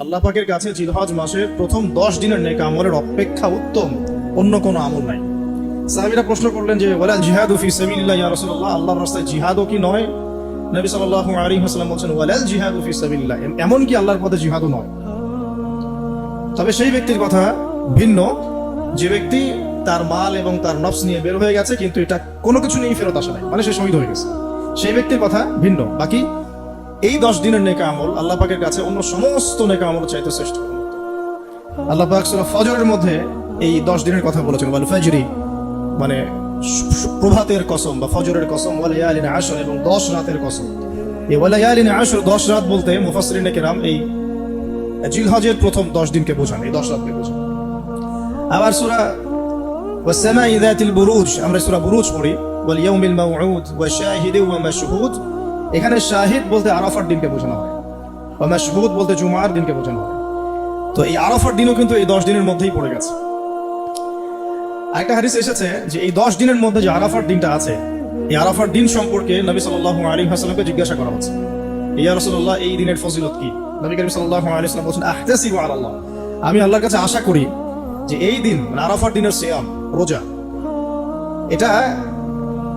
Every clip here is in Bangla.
আল্লাহ পাকের কাছে জিলহজ মাসের প্রথম 10 দিনের নেক আমলের অপেক্ষা উত্তম অন্য কোনো আমল নাই। সাহাবীরা প্রশ্ন করলেন যে ওয়ালাল জিহাদু ফি সাবিলিল্লাহ ইয়া রাসূলুল্লাহ, আল্লাহর রাস্তায় জিহাদও কি নয়? নবী সাল্লাল্লাহু আলাইহি ওয়াসাল্লাম বলেন ওয়ালাল জিহাদু ফি সাবিলিল্লাহ, এমন কি আল্লাহর পথে জিহাদও নয়। তবে সেই ব্যক্তির কথা ভিন্ন যে ব্যক্তি তার মাল এবং তার নফস নিয়ে বের হয়ে গেছে কিন্তু এটা কোনো কিছু নিয়ে ফেরত আসে নাই, মানে সে শহীদ হয়ে গেছে, সেই ব্যক্তির কথা ভিন্ন। বাকি এই 10 দিনের নেক আমল আল্লাহ পাকের কাছে অন্য সমস্ত নেক আমল চাইতে শ্রেষ্ঠ। আল্লাহ পাক সূরা ফজরের মধ্যে এই 10 দিনের কথা বলেছেন, ওয়াল ফাজরি মানে প্রভাতের কসম বা ফজরের কসম, ওয়াল ইয়ালিন আশর এবং 10 রাতের কসম। এই ওয়াল ইয়ালিন আশর 10 রাত বলতে মুফাসসিরিনে কেরাম এই জিলহজের প্রথম 10 দিনকে বোঝান, এই 10 রাতকে বোঝান। আবার সূরা ওয়াস সামাই যাতিল বুরুজ, আমরা সূরা বুরুজ পড়ি, ওয়াল ইয়াউমিল মাউউদ ওয়া শাহিদি ওয়া মাশহুদ, এখানে শাহিদ বলতে আরাফার দিনকে বোঝানো হয়, ওয়া মাশহুদ বলতে জুমার দিনকে বোঝানো হয়। তো এই আরাফার দিনও কিন্তু এই 10 দিনের মধ্যেই পড়ে গেছে। আরেকটা হাদিস এসেছে যে এই 10 দিনের মধ্যে যে আরাফার দিনটা আছে, এই আরাফার দিন সম্পর্কে নবী সাল্লাল্লাহু আলাইহি ওয়াসাল্লামকে জিজ্ঞাসা করা হচ্ছে, ইয়া রাসূলুল্লাহ এই দিনের ফজিলত কি? নবী করিম সাল্লাল্লাহু আলাইহি ওয়াসাল্লাম বলেন আহতাসিবু আলাল্লাহ, আমি আল্লাহর কাছে আশা করি যে এই দিন মানে আরাফার দিনের সিয়াম রোজা, এটা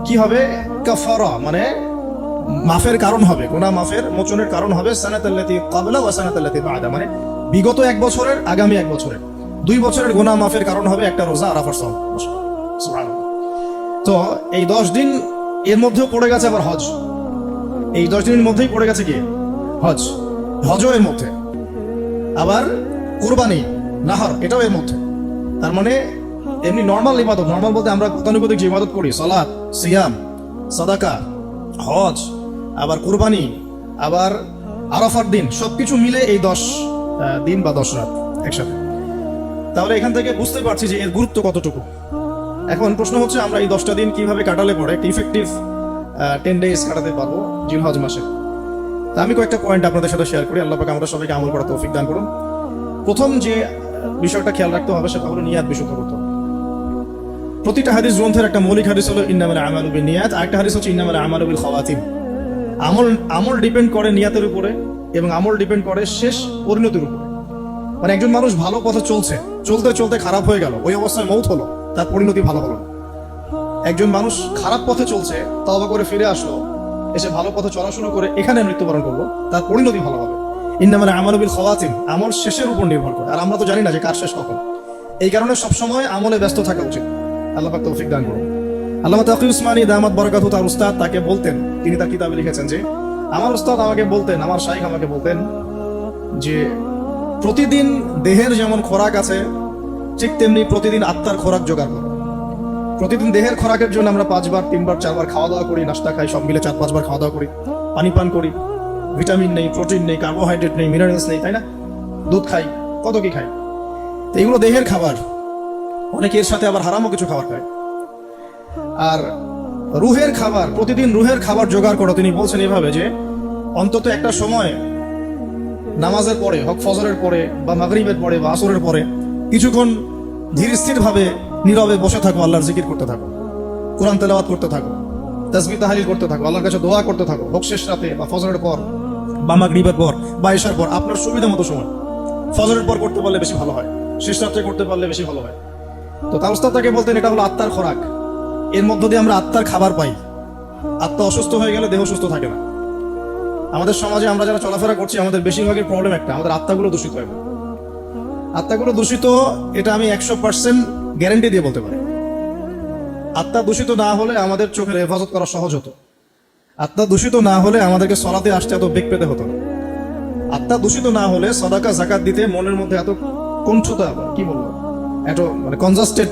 কি হবে? কাফারা মানে মাফের কারণ হবে, গুনাহ মাফের মোচনের কারণ হবে। সানাতাল্লাতী ক্বাবলা ওয়া সানাতাল্লাতী বা'দা, মানে বিগত 1 বছরের আগামী 1 বছরের 2 বছরের গুনাহ মাফের কারণ হবে একটা রোজা আরাফার সাওম। সুবহানাল্লাহ। তো এই 10 দিন এর মধ্যেও পড়ে গেছে আবার হজ, এই 10 দিনের মধ্যেই পড়ে গেছে কি হজ, হজও এর মধ্যে, আবার কুরবানি নাহর এটাও এর মধ্যে। তার মানে এমনি নর্মাল ইবাদত, নর্মাল বলতে আমরা গতানুগতিক যে ইবাদত করি, সালাত, সিয়াম, সাদাকা, হজ, আবার কুরবানি, আবার আরাফার দিন, সবকিছু মিলে এই 10 দিন বা 10 রাত একসাথে। তাহলে এখান থেকে বুঝতে পারছি যে এর গুরুত্ব কতটুকু। এখন প্রশ্ন হচ্ছে আমরা এই 10টা দিন কিভাবে কাটালে পরে একটা ইফেক্টিভ 10 ডেজ কাটাতে পারবো জিলহজ মাসে। তা আমি কয়েকটা পয়েন্ট আপনাদের সাথে শেয়ার করি, আল্লাহ পাক আমরা সবাইকে আমল করার তৌফিক দান করুন। প্রথম যে বিষয়টা খেয়াল রাখতে হবে সেটা হলো নিয়াত বিশুদ্ধ করতে হবে। প্রতিটা হাদিস গ্রন্থের একটা মৌলিক হাদিস হলো ইন্নামাল আমালু বিন্নিয়াত, আরেকটা হাদিস হচ্ছে ইন্নামাল আমালু বিল খাওয়াতিম। আমল ডিপেন্ড করে নিয়াতের উপরে এবং আমল ডিপেন্ড করে শেষ পরিণতির উপরে। মানে একজন মানুষ ভালো পথে চলছে, চলতে চলতে খারাপ হয়ে গেল, ওই অবস্থায় মৌত হলো, তার পরিণতি ভালো হলো না। একজন মানুষ খারাপ পথে চলছে, তওবা করে ফিরে আসলো, এসে ভালো পথে চলা শুরু করে এখানে মৃত্যুবরণ করলো, তার পরিণতি ভালো হবে। ইন্নামাল আমালু বিল খাওয়াতিম, আমল শেষের উপর নির্ভর করে, আর আমরা তো জানি না যে কার শেষ কখন। এই কারণে সবসময় আমলে ব্যস্ত থাকা উচিত। আল্লাহ পাক তৌফিক দান করুন। আল্লামা তাকি উসমানী দামাত বারাকাতুহু, তার উস্তাদ তাকে বলতেন, তিনি তার কিতাবে লিখেছেন যে আমার উস্তাদ আমাকে বলতেন, আমার শাইখ আমাকে বলতেন যে প্রতিদিন দেহের যেমন খোরাক আছে ঠিক তেমনি প্রতিদিন আত্মার খোরাক জোগাড় করো। প্রতিদিন দেহের খোরাকের জন্য আমরা 5 বার 3 বার 4 বার খাওয়া দাওয়া করি, নাস্তা খাই, সব মিলে 4-5 বার খাওয়া দাওয়া করি, পানি পান করি, ভিটামিন নেই, প্রোটিন নেই, কার্বোহাইড্রেট নেই, মিনারেলস নেই, তাই না? দুধ খাই, কত কি খাই। তো এগুলো দেহের খাবার, অনেকে এর সাথে আবার হারামও কিছু খাবার খায়। আর রুহের খাবার, প্রতিদিন রুহের খাবার জোগাড় করো। তিনি বলছেন এভাবে যে অন্তত একটা সময় নামাজের পরে, হোক ফজরের পরে বা মাগরিবের পরে বা আসরের পরে, কিছুক্ষণ ধীর স্থির ভাবে নীরবে বসে থাকো, আল্লাহর জিকির করতে থাকো, কোরআন তেলাওয়াত করতে থাকো, তাসবিহ তাহলিল করতে থাকো, আল্লাহর কাছে দোয়া করতে থাকো, হোক শেষ রাতে বা ফজরের পর বা মাগরিবের পর বা ইশার পর, আপনার সুবিধা মতো সময়। ফজরের পর করতে পারলে বেশি ভালো হয়, শেষ রাতে করতে পারলে বেশি ভালো হয়। তো তার উস্তাদ তাকে বলতেন এটা হলো আত্মার খোরাক, এর মধ্য দিয়ে আমরা আত্মার খাবার পাই। আত্মা অসুস্থ হয়ে গেলে দেহ সুস্থ থাকে না। আমাদের সমাজে আমরা যারা চলাফেরা করছি, আমাদের বেশিরভাগের প্রবলেম একটা, আমাদের আত্মাগুলো দূষিত হয়। আত্মাগুলো দূষিত, এটা আমি 100% গ্যারান্টি দিয়ে বলতে পারি। আত্মা দূষিত না হলে আমাদের চোখের হেফাজত করা সহজ হতো। আত্মা দূষিত না হলে আমাদেরকে সলাতে আসতে এত বেগ পেতে হতো না। আত্মা দূষিত না হলে সাদাকা যাকাত দিতে মনের মধ্যে এত কণ্ঠতা, কি বলবো, এত মানে কনজাস্টেড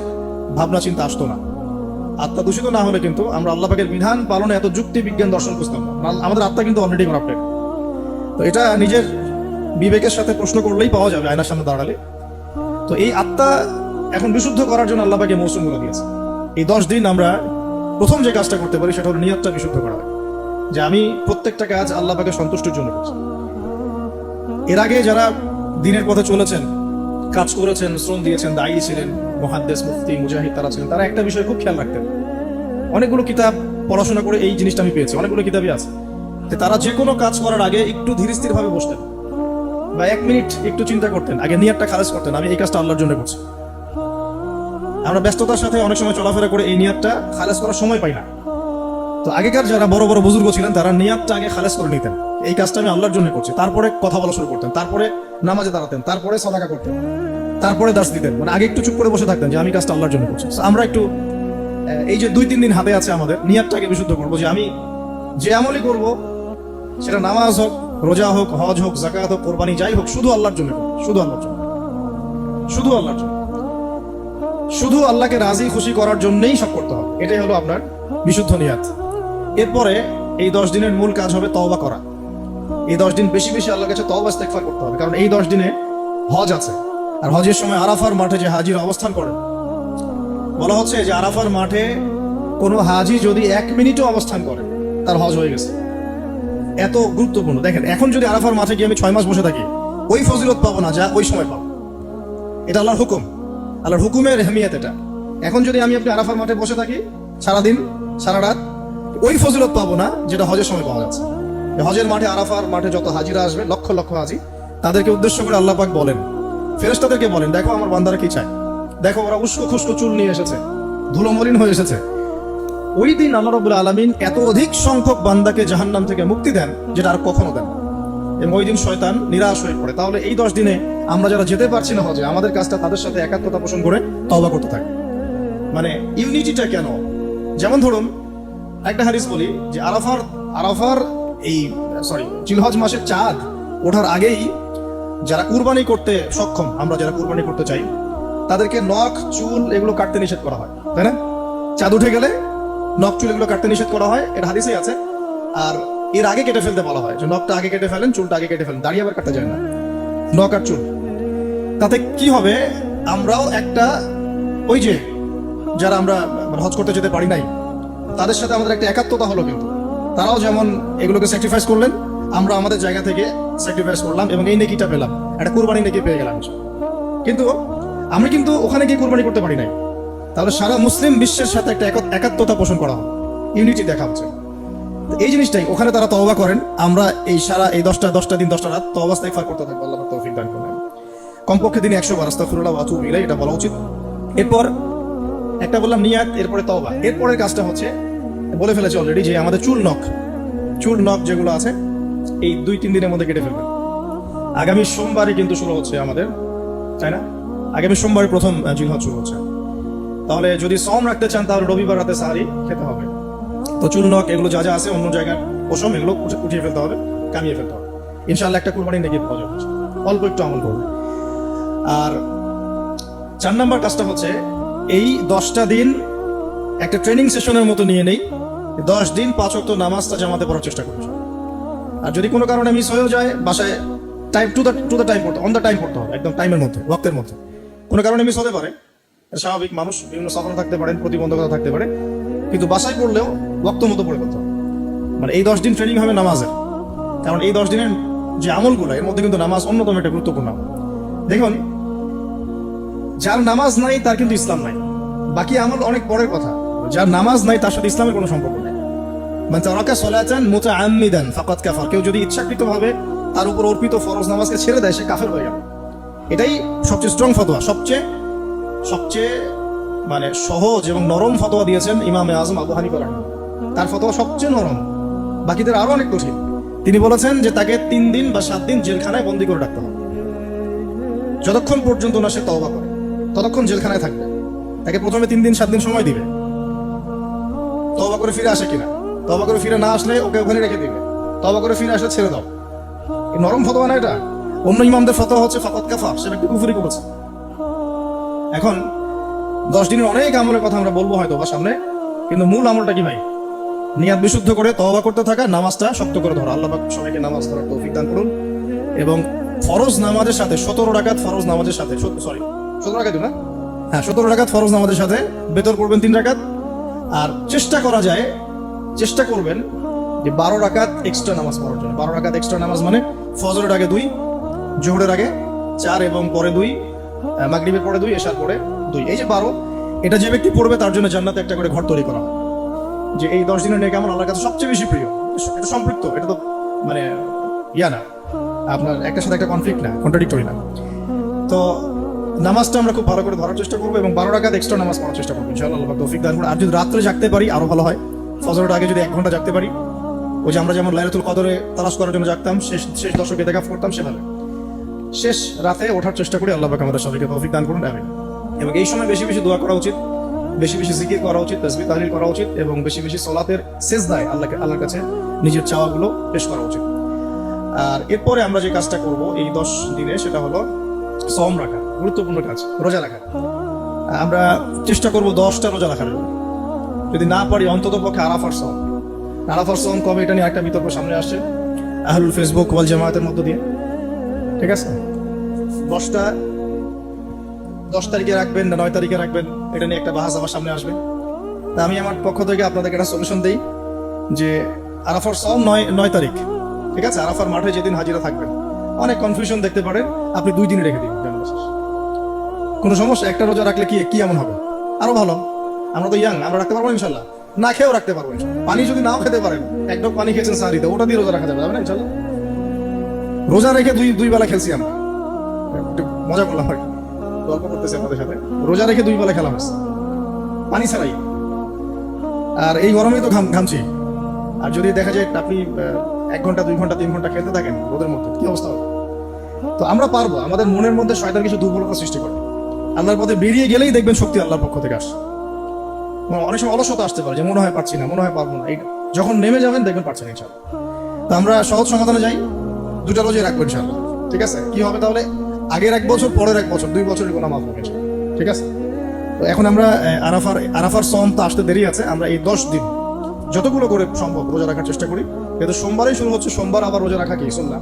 ভাবনা চিন্তা আসতো না। আত্মা দূষিত না হলে কিন্তু আমরা আল্লাহ পাকের বিধান পালনে এত যুক্তি বিজ্ঞান দর্শন বুঝতাম না। আমাদের আত্মা কিন্তু অলরেডি করাপ্টেড। তো এটা নিজের বিবেকের সাথে প্রশ্ন করলেই পাওয়া যাবে, আয়নার সামনে দাঁড়ালে। তো এই আত্মা এখন বিশুদ্ধ করার জন্য আল্লাহ পাকে মৌসুমগুলো দিয়েছে। এই 10 দিন আমরা প্রথম যে কাজটা করতে পারি সেটা হলো নিয়তটা বিশুদ্ধ করা হয়, যে আমি প্রত্যেকটা কাজ আল্লাহ পাকে সন্তুষ্টির জন্য করছি। এর আগে যারা দিনের পথে চলেছেন, কাজ করেছেন, শ্রম দিয়েছেন, দায়ী ছিলেন, মুহাদ্দিস, মুফতি, মুজাহিদ তারা ছিলেন, তারা একটা বিষয় খুব খেয়াল রাখতেন। অনেকগুলো কিতাব পড়াশোনা করে এই জিনিসটা আমি পেয়েছি, অনেকগুলো কিতাবই আছে যে তারা যে কোনো কাজ করার আগে একটু ধীর স্থির ভাবে বসতেন, বা 1 মিনিট একটু চিন্তা করতেন, আগে নিয়তটা খালেস করতেন, আমি এই কাজটা আল্লাহর জন্য করছি। আমরা ব্যস্ততার সাথে অনেক সময় চলাফেরা করে এই নিয়তটা খালেস করার সময় পাই না। তো আগেকার যারা বড় বড় বুজুর্গ ছিলেন তারা নিয়তটা আগে খালেস করে নিতেন, এই কাজটা আমি আল্লাহর জন্য করছি। তারপরে কথা বলা শুরু করতেন, তারপরে নামাজে দাঁড়াতেন, তারপরে সাদাকা করতেন, তারপরে দাস দিতেন। মানে আগে একটু চুপ করে বসে থাকতেন যে আমি কাজটা আল্লাহর জন্য করছি। আমরা একটু এই যে 2-3 দিন হাতে আছে আমাদের, নিয়তটাকে বিশুদ্ধ করবো যে আমি যে আমলই করব, সেটা নামাজ হোক, রোজা হোক, হজ হোক, যাকাত হোক, কোরবানি যাই হোক, শুধু আল্লাহর জন্য করব, শুধু আল্লাহর জন্য, শুধু আল্লাহর জন্য, শুধু আল্লাহকে রাজি খুশি করার জন্যই সব করতে হবে। এটাই হলো আপনার বিশুদ্ধ নিয়াত। এরপরে এই 10 দিনের মূল কাজ হবে তওবা করা। এই 10 দিন বেশি বেশি আল্লাহর কাছে তওবা ইস্তেগফার করতে হবে, কারণ এই 10 দিনে হজ আছে। আর হজের সময় আরাফার মাঠে যে হাজিরা অবস্থান করেন, বলা হচ্ছে যে আরাফার মাঠে কোনো হাজি যদি 1 মিনিটও অবস্থান করে তার হজ হয়ে গেছে। এত গুরুত্বপূর্ণ। দেখেন, এখন যদি আরাফার মাঠে গিয়ে আমি 6 মাস বসে থাকি, ওই ফজিলত পাবো না যা ওই সময় পাবো। এটা আল্লাহর হুকুম, আল্লাহর হুকুমের আহমিয়ত এটা। এখন যদি আমি আপনি আরাফার মাঠে বসে থাকি সারাদিন সারা রাত, ওই ফজিলত পাবো না যেটা হজের সময় পাওয়া যাচ্ছে। হজের মাঠে, আরাফার মাঠে যত হাজিরা আসবে, লক্ষ লক্ষ হাজি, তাদেরকে উদ্দেশ্য করে আল্লাহ পাক বলেন, ফেরেশতাদেরকে বলেন, দেখো আমার বান্দারা কি চায়, দেখো ওরা উস্কো খুস্কো চুল নিয়ে এসেছে, ধুলো মলিন হয়ে এসেছে। ওই দিন আল্লাহ রাব্বুল আলামিন এত অধিক সংখ্যক বান্দাকে জাহান্নাম থেকে মুক্তি দেন যেটা আর কখনো দেন। এবং ওই দিন শয়তান নিরাশ হয়ে পড়ে। তাহলে এই 10 দিনে আমরা যারা যেতে পারছি না হজে, আমাদের কাজটা তাদের সাথে একাত্মতা পোষণ করে তওবা করতে থাকে। মানে ইউনিটিটা কেন? যেমন ধরুন একটা হাদিস বলি যে আরাফার এই জিলহজ মাসের চাঁদ ওঠার আগেই যারা কুরবানি করতে সক্ষম, আমরা যারা কুরবানি করতে চাই, তাদেরকে নখ চুল এগুলো কাটতে নিষেধ করা হয়, তাই না? চাঁদ উঠে গেলে নখ চুল এগুলো কাটতে নিষেধ করা হয়, এটা হাদিসেই আছে। আর এর আগে কেটে ফেলতে বলা হয়, যে নখটা আগে কেটে ফেলেন, চুলটা আগে কেটে ফেলেন, দাড়ি আবার কাটতে যায় না, নখ আর চুল। তাতে কি হবে, আমরাও একটা, ওই যে যারা আমরা হজ করতে যেতে পারি নাই তাদের সাথে আমাদের একটা একাত্মতা হলো। কিন্তু তারাও যেমন এগুলোকে স্যাক্রিফাইস করলেন, আমরা আমাদের জায়গা থেকে স্যাক্রিফাইস করলাম এবং এই নেকিটা পেলাম, একটা কুরবানি নেকি পেয়ে গেলাম। কিন্তু আমরা কিন্তু ওখানে গিয়ে কুরবানি করতে পারি নাই। তাহলে সারা মুসলিম বিশ্বের সাথে একটা একাত্মতা পোষণ করা হবে, ইউনিটি দেখা হচ্ছে। এই জিনিসটাই ওখানে তারা তওবা করেন, আমরা এই সারা এই 10টা দিন 10টা রাত তওবা ইস্তেগফার করতে থাকবো। আল্লাহ তৌফিক দান করেন। কমপক্ষে দিনে 100 বার আস্তাগফিরুল্লাহ ওয়া আতুবু ইলাইহি, এটা বলা উচিত। এরপর একটা বললাম নিয়াত, এরপরে তওবা। এরপরের কাজটা হচ্ছে, বলে ফেলেছি অলরেডি, যে আমাদের চুল নখ যেগুলো আছে এই 2-3 দিনের মধ্যে কেটে ফেলবেন। আগামী সোমবারই কিন্তু শুরু হচ্ছে আমাদের, তাই না? আগামী সোমবারই প্রথম জিলহজ শুরু হচ্ছে। তাহলে যদি সওম রাখতে চান তাহলে রবিবার রাতে সাহারি খেতে হবে। তো চুল নখ এগুলো যা যা আছে অন্য জায়গায় পশম, এগুলো উঠিয়ে ফেলতে হবে, কামিয়ে ফেলতে হবে। ইনশাআল্লাহ একটা কুরবানি নেকি পাওয়া যাবে, অল্প একটু আমল করবে। আর 4 নাম্বার কাজটা হচ্ছে, এই 10টা দিন একটা ট্রেনিং সেশনের মতো নিয়ে নেই। 10 দিন 5 ওয়াক্ত নামাজটা জামাতে পড়ার চেষ্টা করবে। আর যদি কোনো কারণে মিস হয়েও যায়, বাসায় টাইম টু দ্য টাইম পড়তে, অন দ্য টাইম পড়তে হবে, একদম টাইমের মধ্যে, ওয়াক্তের মধ্যে। কোনো কারণে মিস হতে পারে, স্বাভাবিক, মানুষ বিভিন্ন সফর থাকতে পারেন, প্রতিবন্ধকতা থাকতে পারে, কিন্তু বাসায় পড়লেও ওয়াক্ত মতো পড়ে ফেলতে হবে। মানে এই 10 দিন ট্রেনিং হবে নামাজের, কারণ এই 10 দিনের যে আমলগুলো, এর মধ্যে কিন্তু নামাজ অন্যতম একটা গুরুত্বপূর্ণ। দেখুন, যার নামাজ নাই তার কিন্তু ইসলাম নাই, বাকি আমল অনেক পরের কথা। যার নামাজ নাই তার সাথে ইসলামের কোনো সম্পর্ক নেই। মানে তারাকা সলাতান মুতাআম্মিদান ফাকাদ কাফার, কেউ যদি ইচ্ছাকৃতভাবে তার উপর অর্পিত ফরজ নামাজকে ছেড়ে দেয়, সে কাফের হয়ে যাবে। এটাই সবচেয়ে স্ট্রং ফতোয়া, সবচেয়ে মানে সহজ এবং নরম ফতোয়া দিয়েছেন ইমামে আজম আবু হানিফা রাহিমাহুল্লাহ। তার ফতোয়া সবচেয়ে নরম, বাকিদের আরো অনেক কঠিন। তিনি বলেছেন যে তাকে 3 দিন বা 7 দিন জেলখানায় বন্দী করে রাখতে হবে। যতক্ষণ পর্যন্ত না সে তওবা করে ততক্ষণ জেলখানায় থাকবে। তাকে প্রথমে 3 দিন 7 দিন সময় দিবে, তওবা করে ফিরে আসে কিনা। তওবা করে ফিরে না আসলে ওকে ওখানে রেখে দিবে, তওবা করে ফিরে আসলে ছেড়ে দাও। এই নরম ফতোয়া না এটা। অন্য ইমামদের ফতোয়া হচ্ছে ফাকাদ কাফার, সে ব্যক্তি কুফরি করেছে। এখন 10 দিনের অনেক আমলের কথা আমরা বলবো হয়তো বা সামনে, কিন্তু মূল আমলটা কি ভাই? নিয়াত বিশুদ্ধ করে তওবা করতে থাকা, নামাজটা শক্ত করে ধরা। আল্লাহ পাক সবাইকে নামাজ ধরার তৌফিক দান করুন। এবং ফরজ নামাজের সাথে 17 রাকাত ফরজ নামাজের সাথে 17 রাকাত না, হ্যাঁ 17 রাকাত ফরজ নামাজের সাথে বেতর পড়বেন 3 রাকাত। আর চেষ্টা করবেন যে 12 রাকাত এক্সট্রা নামাজ পড়ার জন্য। 12 রাকাত এক্সট্রা নামাজ মানে ফজরের আগে 2, জোহরের আগে 4 এবং পরে 2, মাগরিবের পরে 2, এশার পরে 2। এই যে 12, এটা যে ব্যক্তি পড়বে তার জন্য জান্নাতে একটা করে ঘর তৈরি করা হয়। যে এই 10 দিনের নেক আমল আল্লাহর কাছে সবচেয়ে বেশি প্রিয়। এটা সম্পৃক্ত, এটা তো মানে না, আপনার একটার সাথে একটা কনফ্লিক্ট না, কন্ট্রাডিক্টরি না। তো নামাজটা আমরা খুব ভালো করে ধরার চেষ্টা করবো এবং 12 রাকাত এক্সট্রা নামাজ পড়ার চেষ্টা করবো ইনশাআল্লাহ, আল্লাহ পাক তৌফিক দান করুন। আর যদি রাত্রে জাগতে পারি আরো ভালো হয়, ফজরের আগে যদি 1 ঘন্টা জাগতে পারি, ওই যে আমরা যেমন লাইলাতুল কদরে তালাশ করার জন্য জাগতাম, শেষ দশকে দেখা করতাম, সেভাবে শেষ রাতে ওঠার চেষ্টা করি। আল্লাহ পাক আমাদের সবাইকে তৌফিক দান করুন, আমিন। এবং এই সময় বেশি বেশি দোয়া করা উচিত, বেশি বেশি জিকির করা উচিত, তাসবিহ তাহলিল করা উচিত এবং বেশি বেশি সালাতের সেজদায় আল্লাহর কাছে নিজের চাওয়াগুলো পেশ করা উচিত। আর এরপরে আমরা যে কাজটা করব এই 10 দিনে, সেটা হলো সওম রাখা, গুরুত্বপূর্ণ কাজ, রোজা রাখা। আমরা চেষ্টা করব 10টা রোজা রাখার জন্য, যদি না পারি অন্তত পক্ষে আরাফার সওম। আরাফার সওম কবে, এটা নিয়ে একটা বিতর্ক সামনে আসছে আহলুল ফেসবুক ওয়াল জামায়াতের মধ্য দিয়ে, ঠিক আছে? 10 তারিখে রাখবেন না 9 তারিখে রাখবেন, এটা নিয়ে একটা বাহাস আমার সামনে আসবে। তা আমি আমার পক্ষ থেকে আপনাদেরকে একটা সলিউশন দিই যে আরাফার সওম 9 তারিখ, ঠিক আছে? আরাফার মাঠে যেদিন হাজিরা থাকবেন, অনেক কনফিউশন দেখতে পারেন, আপনি 2 দিন রেখে দিন, কোনো সমস্যা। একটা রোজা রাখলে কি এমন হবে? আরো ভালো, আমরা তো ইয়াং, আমরা রাখতে পারবো ইনশাল্লাহ, না খেয়েও রাখতে পারবো ইনশাল্লাহ। পানি যদি নাও খেতে পারেন, এক ঢোক পানি খেয়েছেন সাহারিতে, ওটা দিয়ে রোজা রাখা যাবে না ইনশাল্লাহ। রোজা রেখে দুই বেলা খেলছি আমরা, একটু মজা করলাম আর কি, গল্প করতেছি আপনাদের সাথে। রোজা রেখে 2 বেলা খেলা হচ্ছে পানি ছাড়াই, আর এই গরমেই তো ঘামছি। আর যদি দেখা যায় আপনি 1 ঘন্টা 2 ঘন্টা 3 ঘন্টা খেলতে থাকেন রোদের মধ্যে, কি অবস্থা হবে? তো আমরা পারবো। আমাদের মনের মধ্যে শয়তান কিছু দুর্বলতা সৃষ্টি করে, আল্লাহর পথে বেরিয়ে গেলেই দেখবেন শক্তি আল্লাহর পক্ষ থেকে আসে। অনেক সময় অলসতা আসতে পারে যে মনে হয় পারছি না, মনে হয় পারবো না, যখন নেমে যাবেন দেখবেন পারছেন ইনশাআল্লাহ। তো আমরা সহজ সমাধানে যাই, 2টা রোজে রাখবো ইনশাআল্লাহ, ঠিক আছে? কি হবে তাহলে? আগের 1 বছর, পরের 1 বছর, 2 বছরের গুনাহ মাফ হবে ইনশাআল্লাহ, ঠিক আছে? তো এখন আমরা আরাফার সওম তো আসতে দেরি আছে, আমরা এই 10 দিন যতগুলো করে সম্ভব রোজা রাখার চেষ্টা করি। কিন্তু সোমবারেই শুরু হচ্ছে, সোমবার আবার রোজা রাখা কি সুন্নাহ।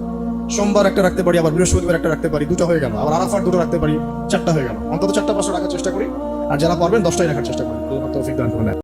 সোমবার একটা রাখতে পারি, আবার বৃহস্পতিবার একটা রাখতে পারি, 2টা হয়ে গেল। আবার আরাফার 2টা রাখতে পারি, 4টা হয়ে গেল। অন্তত 4টা 5টা রাখার চেষ্টা করি, আর যারা পারবেন 10টাই রাখার চেষ্টা করি। আল্লাহ তৌফিক দান করুন।